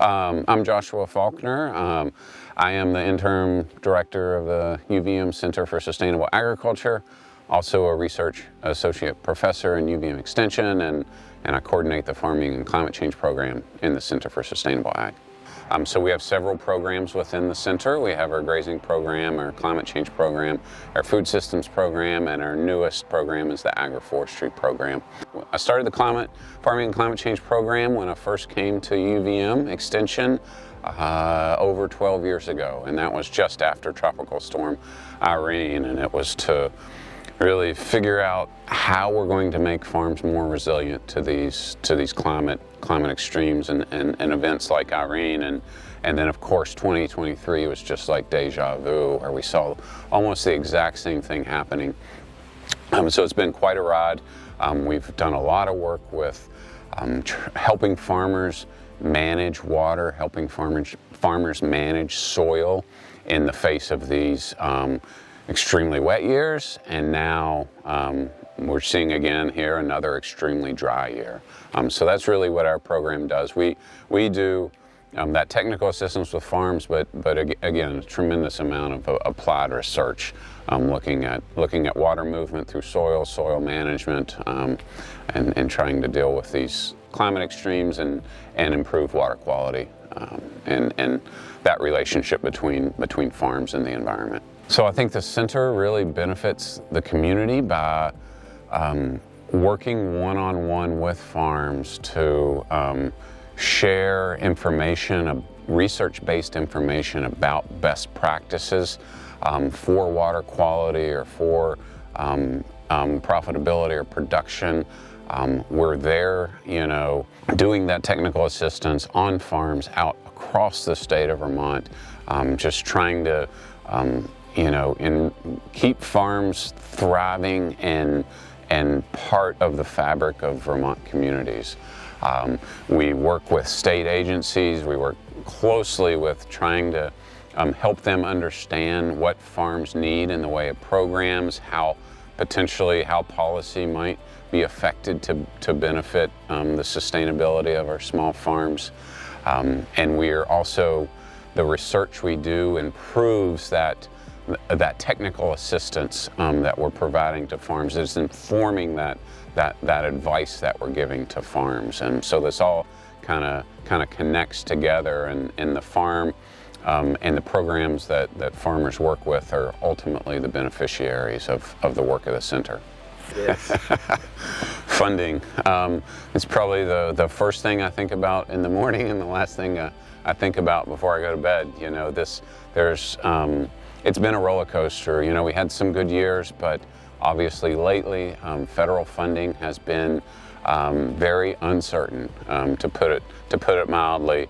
I'm Joshua Faulkner. I am the interim director of the UVM Center for Sustainable Agriculture, also a research associate professor in UVM Extension, and I coordinate the farming and climate change program in the Center for Sustainable Ag. So we have several programs within the center. We have our grazing program, our climate change program, our food systems program, and our newest program is the agroforestry program. I started the farming and climate change program when I first came to UVM Extension over 12 years ago, and that was just after Tropical Storm Irene, and it was to really figure out how we're going to make farms more resilient to these climate extremes and events like Irene, and then of course 2023 was just like deja vu, where we saw almost the exact same thing happening. So it's been quite a ride. We've done a lot of work with helping farmers manage water, helping farmers manage soil in the face of these extremely wet years, and now we're seeing again here another extremely dry year. So that's really what our program does. We do that technical assistance with farms, but again, a tremendous amount of applied research, looking at water movement through soil management, and trying to deal with these climate extremes and improve water quality, and that relationship between farms and the environment. So I think the center really benefits the community by working one-on-one with farms to share information, research-based information about best practices for water quality or for profitability or production. We're there, doing that technical assistance on farms out across the state of Vermont, just trying to keep farms thriving and part of the fabric of Vermont communities. We work with state agencies. We work closely with trying to help them understand what farms need in the way of programs, how policy might be affected to benefit the sustainability of our small farms. And we are also, the research we do improves that technical assistance that we're providing to farms. Is informing that advice that we're giving to farms, and so this all kind of connects together. And the farm and the programs that farmers work with are ultimately the beneficiaries of the work of the center. Yes. Funding. It's probably the first thing I think about in the morning and the last thing I think about before I go to bed. It's been a roller coaster. We had some good years, but obviously lately federal funding has been very uncertain, to put it mildly.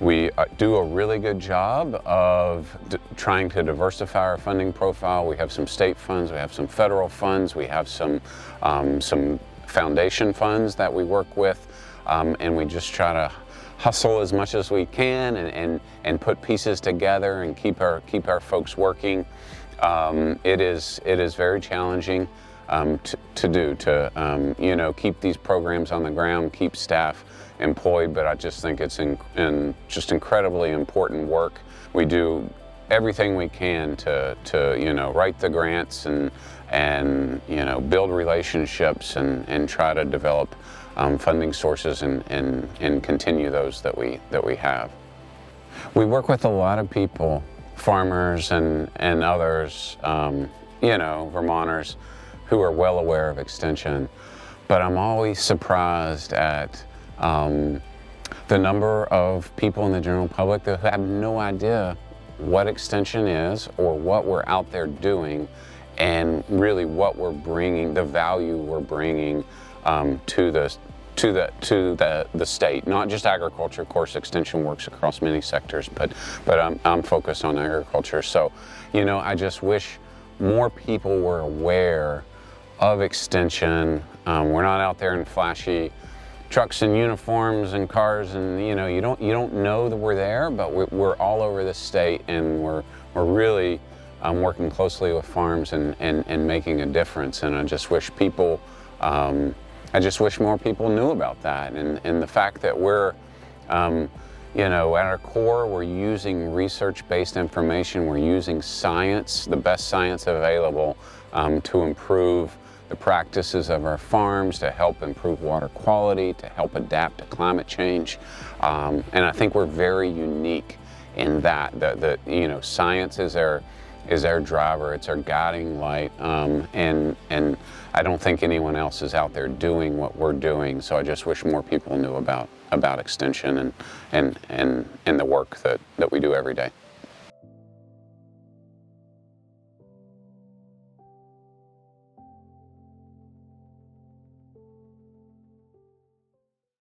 We do a really good job of trying to diversify our funding profile. We have some state funds, we have some federal funds, we have some foundation funds that we work with, and we just try to hustle as much as we can and put pieces together and keep our folks working. It is very challenging to keep these programs on the ground, keep staff employed, but I just think it's just incredibly important work. We do everything we can to write the grants and build relationships and try to develop funding sources and continue those that we have. We work with a lot of people, farmers and others, Vermonters who are well aware of Extension, but I'm always surprised at the number of people in the general public that have no idea what Extension is or what we're out there doing, and really what we're bringing, the value we're bringing to the state. Not just agriculture, of course. Extension works across many sectors, but I'm focused on agriculture. So, I just wish more people were aware of Extension. We're not out there in flashy trucks and uniforms and cars, and you don't know that we're there, but we're all over the state, and we're really working closely with farms and making a difference. And I just wish people I just wish more people knew about that, and the fact that we're, you know, at our core, we're using research-based information, we're using science, the best science available, to improve the practices of our farms, to help improve water quality, to help adapt to climate change. And I think we're very unique in that, you know, science is our driver, it's our guiding light, and I don't think anyone else is out there doing what we're doing. So I just wish more people knew about extension and the work that we do every day.